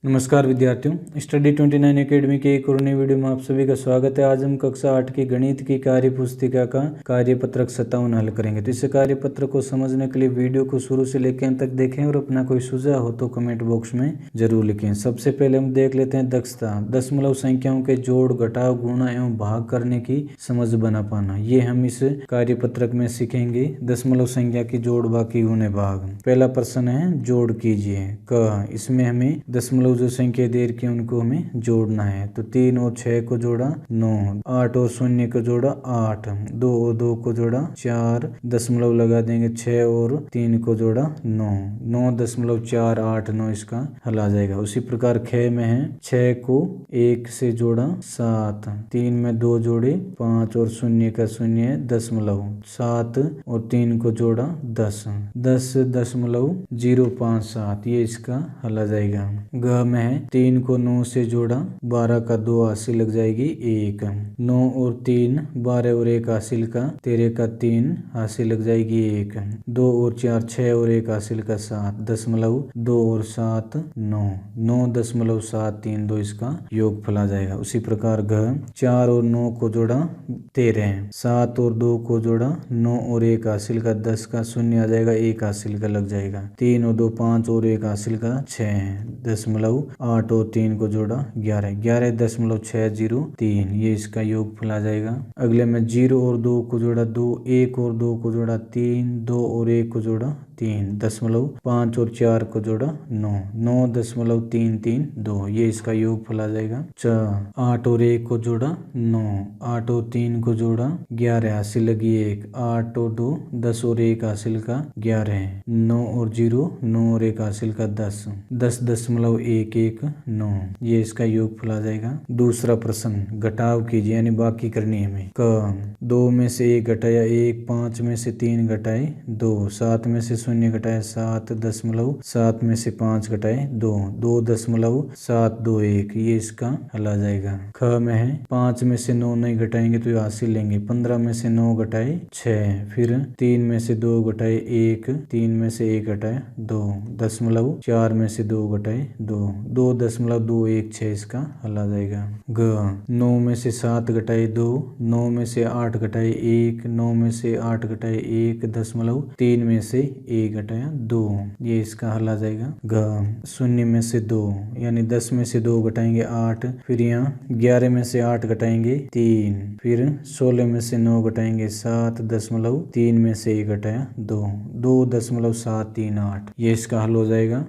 नमस्कार विद्यार्थियों, study 29 academy के एक और नई वीडियो में आप सभी का स्वागत है। आज हम कक्षा 8 की गणित की कार्य पुस्तिका का कार्यपत्रक 57 हल करेंगे। तो इस कार्यपत्र को समझने के लिए वीडियो को शुरू से लेकर अंत तक देखें और अपना कोई सुझाव हो तो कमेंट बॉक्स में जरूर लिखें। सबसे पहले हम देख लेते हैं दक्षता। दशमलव संख्याओं के जोड़, घटाव, गुणा एवं भाग करने की समझ बना पाना, ये हम इस कार्यपत्रक में सीखेंगे। दशमलव संख्या की जोड़, बाकी गुणे, भाग। पहला प्रश्न है जोड़ कीजिए क। इसमें हमें दशमलव जो संख्या दे रखी है उनको हमें जोड़ना है। तो 3 और 6 को जोड़ा 9, 8 और 0 को जोड़ा 8, 2 और 2 को जोड़ा 4, दशमलव लगा देंगे 6 और 3 को जोड़ा 9, 9.489 इसका हल आ जाएगा। उसी प्रकार ख में है 6 को 1 से जोड़ा 7, 3 में 2 जोड़े 5 और 0 का 0 दशमलव, 7 और 3 को जोड़ा 10, 10.057 ये इसका हल आ जाएगा। ग में है 3 को 9 से जोड़ा 12 का 2 हासिल लग जाएगी 1, 9 और 3 12 और 1 हासिल का 13 का 3 हासिल लग जाएगी 1, 2 और 4 6 और 1 हासिल का 7, दशमलव 2 और 7 9, 9.732 इसका योगफल आ जाएगा। उसी प्रकार घ 4 और 9 को जोड़ा 13, 7 और 2 को जोड़ा 9 और 1 हासिल का 10 का 0 आ जाएगा, 1 हासिल का लग जाएगा, 3 और 2 5 और 1 हासिल का 6, दशमलव 8 और 3 को जोड़ा 11, 11.603 ये इसका योगफल आ जाएगा। अगले में 0 और 2 को जोड़ा 2, 1 और 2 को जोड़ा 3, 2 और 1 को जोड़ा 3, दशमलव 5 और 4 को जोड़ा 9, 9.332 ये इसका योगफल आ जाएगा। 8 और 1 को जोड़ा 9, 8 और 3 को जोड़ा 11 हासिल लगी 1, 8 और 2 10 और 1 हासिल का 11, 9 और 0 9 और 1 हासिल का 10, 10.119 ये इसका योगफल आ जाएगा। दूसरा प्रश्न घटाव कीजिए यानी बाकी करनी है हमें। क 2 में से 1 घटाया 1, 5 में से 3 घटाए 2, 7 में से 0 घटाए 7, दशमलव 7 में से 5 घटाए 2, 2.721 ये इसका हल आ जाएगा। ख में है 5 में से 9 नहीं घटाएंगे तो ये हासिल लेंगे, 15 में से 9 घटाए 6, फिर 3 में से 2 घटाए 1, 3 में से 1 घटाए 2, दशमलव 4 में से 2 घटाए 2, 2.216 इसका हल आ जाएगा। ग 9 में से 7 घटाए 2, 9 में से 8 घटाए 1, 9 में से 8 घटाए 1, दशमलव 3 में से 1 घटाया 2 ये इसका हल आ जाएगा। घ 0 में से 2 यानी 10 में से 2 घटाएंगे 8, फिर यहाँ 11 में से 8 घटाएंगे 3, फिर 16 में से 9 घटाएंगे 7, दशमलव 3 में से 1 घटाया 2, 2.738 ये इसका हल हो जाएगा।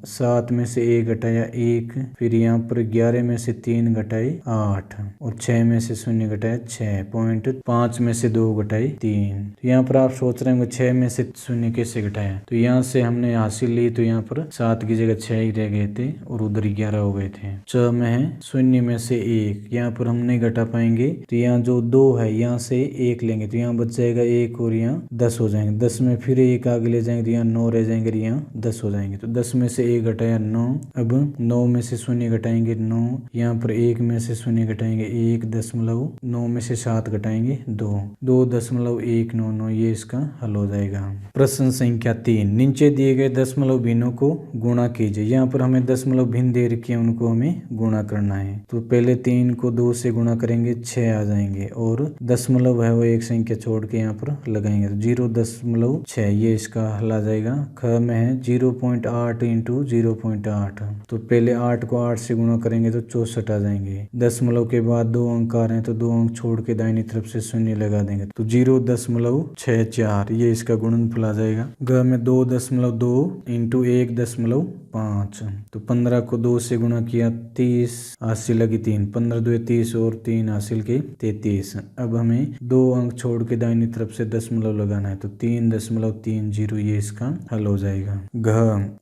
7 में से 1 घटाया 1, फिर यहाँ पर 11 में से 3 घटाए 8 और 6 में से 0 घटाया 6, पॉइंट 5 में से 2 घटाए 3। तो यहाँ पर आप सोच रहे होंगे 6 में से 0 कैसे घटाया, तो यहाँ से हमने हासिल ली तो यहाँ पर 7 की जगह 6 ही रह गए थे और उधर 11 हो गए थे। 6 में है 0 में से 1, यहाँ पर हम नहीं घटा पाएंगे तो यहाँ जो 2 है यहाँ से 1 लेंगे तो यहाँ बच जाएगा 1 और यहाँ 10 हो जाएंगे, 10 में फिर 1 आगे ले जाएंगे तो यहाँ 9 रह जाएंगे, यहाँ 10 हो जाएंगे। तो 10 में से 1 घटाया 9, अब 9 में से 0 घटाएंगे 9, यहाँ पर 1 में से 0 घटाएंगे 1, दशमलव 9 में से 7 घटाएंगे 2, 2.199 ये इसका हल हो जाएगा। प्रश्न संख्या 3, नीचे दिए गए दशमलव भिन्नों को गुणा कीजिए। यहाँ पर हमें दशमलव भिन्न दे रखी है उनको हमें गुणा करना है। तो पहले 3 को 2 से गुणा करेंगे 6 आ जाएंगे और दशमलव है वो एक संख्या छोड़ के यहाँ पर लगाएंगे तो 0.6 ये इसका हल आ जाएगा। ख में है 0.8 इंटू 0.8, तो पहले 8 को 8 से गुणा करेंगे तो 64 आ जाएंगे। दशमलव के बाद 2 अंक आ रहे हैं तो 2 अंक छोड़ के दाहिनी तरफ से 0 लगा देंगे तो 0.64 ये इसका गुणनफल आ जाएगा। ग में 2.2 इंटू 1.5, तो 15 को 2 से गुणा किया 30 हासिल लगी 3, 15 2 30 और 3 हासिल के 33। अब हमें 2 अंक छोड़ के दाहिनी तरफ से दशमलव लगाना है तो 3.30 ये इसका हल हो जाएगा। घ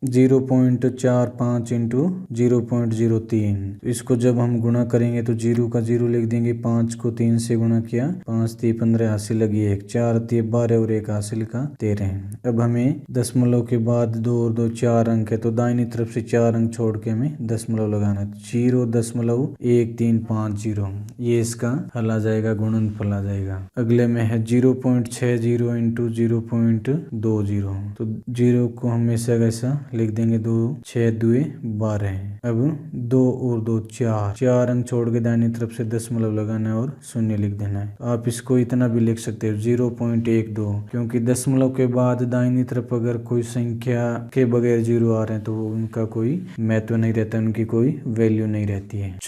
0.45 इंटू 0.03, इसको जब हम गुणा करेंगे तो 0 का 0 लिख देंगे, 5 को 3 से गुणा किया 5 3 15 हासिल लगी 1, 4 3 12 और 1 हासिल का 13। अब अब हमें दशमलव के बाद 2 और 2 4 अंक है, तो दाहिनी तरफ से 4 अंक छोड़ के हमें दशमलव लगाना है। 0.1350 ये इसका हल आ जाएगा, गुणनफल आ जाएगा। अगले में है 0.60 इंटू 0.20, तो 0 को हम ऐसा कैसा लिख देंगे, 2 6 2 12। अब 2 और 2 4 अंक छोड़ के दाहिनी तरफ से दशमलव लगाना है और शून्य लिख देना है। आप इसको इतना भी लिख सकते हो 0.12, क्योंकि दशमलव के बाद दाहिनी तरफ अगर कोई संख्या के बगैर 0 आ रहे हैं तो उनका कोई महत्व नहीं रहता, उनकी कोई वैल्यू नहीं रहती है।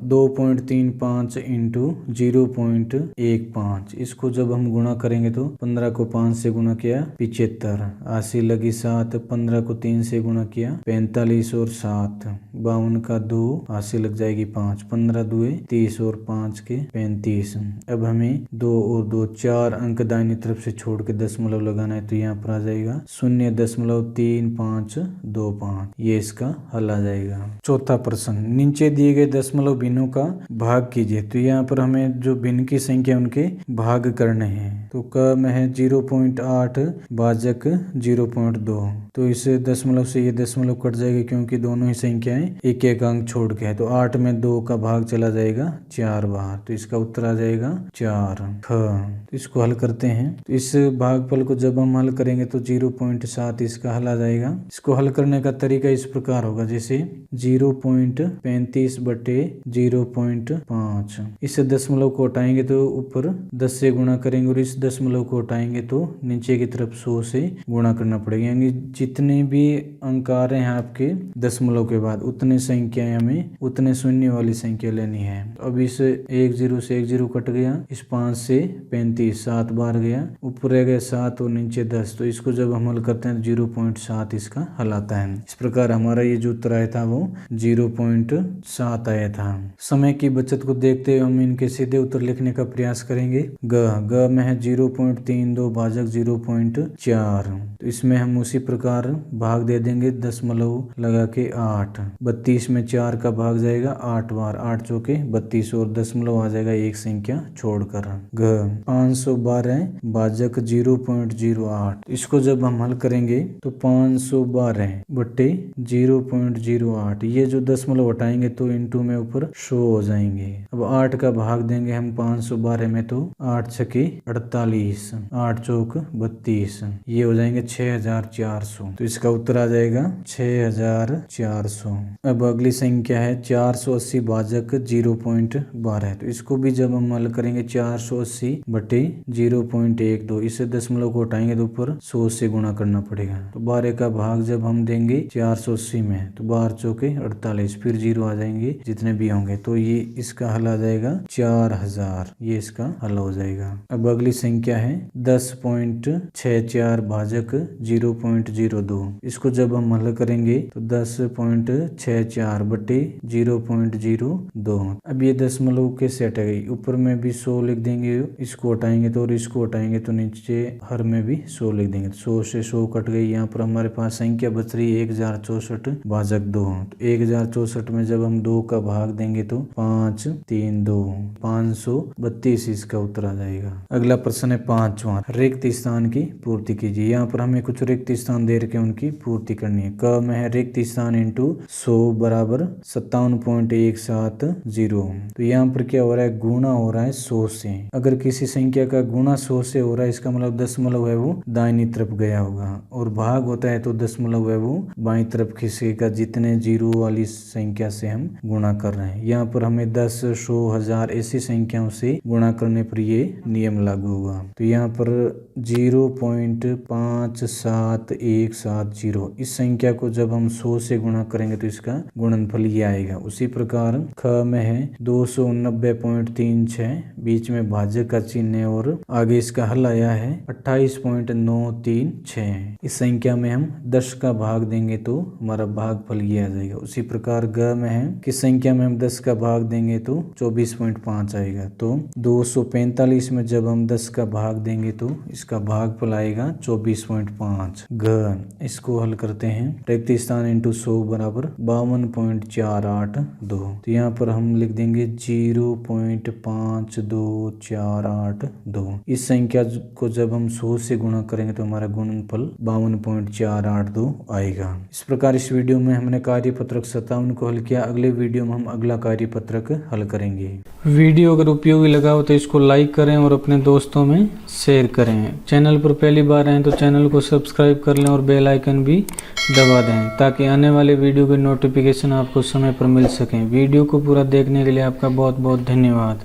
2.35 इंटू 0.15, इसको जब हम गुणा करेंगे तो 15 को 5 से गुणा किया 75, 80 लगी 7, 15 को 3 से गुणा किया 45 और 7, 52 का 2, 80 लग जाएगी 5, 15 2 30 और 5 के 35। अब हमें 2 और 2 4 अंक दाहिनी तरफ से छोड़ के दशमलव लगाना है, तो यहाँ पर आ जाएगा 0.3525, ये इसका हल आ जाएगा। चौथा प्रश्न, नीचे दिए गए दशमलव भिन्नों का भाग कीजिए। तो यहाँ पर हमें जो भिन्न की संख्या उनके भाग करने हैं। तो क में है 0.8 भाजक 0.2, तो इस दशमलव से ये दशमलव कट जाएगा क्योंकि दोनों ही संख्याएं एक एक अंक छोड़ के है। तो 8 में 2 का भाग चला जाएगा 4 बार, तो इसका उत्तर आ जाएगा 4। तो इसको हल करते हैं। तो इस भागफल को जब हम हल करेंगे तो 0.7 इसका हल आ जाएगा। इसको हल करने का तरीका इस प्रकार होगा, जैसे 0.35 बटे 0.5, इस दशमलव को हटाएंगे तो ऊपर 10 से गुणा करेंगे और इस दशमलव को हटाएंगे तो नीचे की तरफ 100 से गुणा करना पड़ेगा। यानी जितने भी अंक आ रहे हैं आपके दशमलव के बाद उतने संख्याएं हमें उतने शून्य वाली संख्या लेनी है। अब इस 1 0 से 1 0 कट गया, इस 5 से 35 7 बार गया, ऊपर रह गया 7 और नीचे 10, तो इसको जब हम हल करते हैं 0.7 इसका हल आता है। इस प्रकार हमारा ये जो उत्तर आया था वो 0.7 आया था। समय की बचत को देखते हुए हम इनके सीधे उत्तर लिखने का प्रयास करेंगे। ग में है 0.32 भाजक 0.4, तो इसमें हम उसी प्रकार भाग दे देंगे दशमलव लगा के 8। 32 में 4 का भाग जाएगा 8 बार, 8 चौके 32 और दशमलव आ जाएगा एक संख्या छोड़कर। घ 512 भाजक 0.08, इसको जब हम हल करेंगे तो 512 बटे 0.08, ये जो दशमलव हटाएंगे तो इनटू में ऊपर 100 हो जाएंगे। अब 8 का भाग देंगे हम 512 में, तो 8 छके 48, 8 चौक 32, ये हो जाएंगे 6400, तो इसका उत्तर आ जाएगा 6400। अब अगली संख्या है 480 भाजक 0.12, तो इसको भी जब हम हल करेंगे 480 बटे 0.12, इसे दशमलव को हटाएंगे तो ऊपर 100 से गुणा करना पड़ेगा। तो 12 का भाग जब हम देंगे 480 में, तो 12 चौके 48, फिर 0 आ जाएंगे जितने भी होंगे, तो ये इसका हल आ जाएगा 4000, ये इसका हल हो जाएगा। अब अगली संख्या है 10.64 भाजक 0.02, इसको जब हम हल करेंगे तो 10.64 बटे 0.02। अब ये दशमलव कैसे हटेगी, ऊपर में भी 100 लिख देंगे, इसको हटाएंगे तो और इसको हटाएंगे तो नीचे हर में भी 100 लिख देंगे, 100 से 100 कट गई। यहाँ पर हमारे पास संख्या बच रही है 1064 भाजक 2, तो 1064 में जब हम 2 का भाग देंगे तो 5 3 2, 532 इसका उत्तर आ जाएगा। अगला प्रश्न है 5वां, रिक्त स्थान की पूर्ति कीजिए। यहाँ पर हमें कुछ रिक्त स्थान दे रखे उनकी पूर्ति करनी है। क में है रिक्त स्थान इंटू 100 बराबर 57.170, तो यहाँ पर क्या हो रहा है, गुणा हो रहा है 100 से। अगर किसी संख्या का गुणा 100 से हो रहा है, इसका मतलब दशमलव है वो दाहिनी तरफ गया होगा, और भाग होता है तो दशमलव है वो बाईं तरफ खिसकेगा, जितने जीरो वाली संख्या से हम गुणा कर रहे हैं। यहाँ पर हमें 10 100 1000 ऐसी संख्याओं से गुणा करने पर ये नियम लागू होगा। तो यहाँ पर 0.57170, इस संख्या को जब हम 100 से गुणा करेंगे तो इसका गुणनफल ये आएगा। उसी प्रकार ख में है 289.36, बीच में भाजक का चिन्ह है और आगे इसका हल आया है 28.936। इस संख्या में हम 10 का भाग देंगे तो हमारा भागफल ये आ जाएगा। उसी प्रकार ग में है किस संख्या में हम 10 का भाग देंगे तो 24.5 आएगा। तो 245 में जब हम 10 का भाग देंगे तो इसका भागफल आएगा 24.5। घ इसको हल करते हैं, रिक्त स्थान इंटू 100 बराबर 52.482, तो यहाँ पर हम लिख देंगे 0.52482। इस संख्या को जब हम 100 से गुणा करेंगे तो हमारा हमारा गुणनफल 52.482 आएगा। इस प्रकार इस वीडियो में हमने कार्यपत्रक 57 को हल किया। अगले वीडियो में हम अगला कार्यपत्रक हल करेंगे। वीडियो अगर उपयोगी लगा हो तो इसको लाइक करें और अपने दोस्तों में शेयर करें। चैनल पर पहली बार आए तो चैनल को सब्सक्राइब कर लें और बेल आइकन भी दबा दें ताकि आने वाले वीडियो के नोटिफिकेशन आपको समय पर मिल सकें। वीडियो को पूरा देखने के लिए आपका बहुत बहुत धन्यवाद।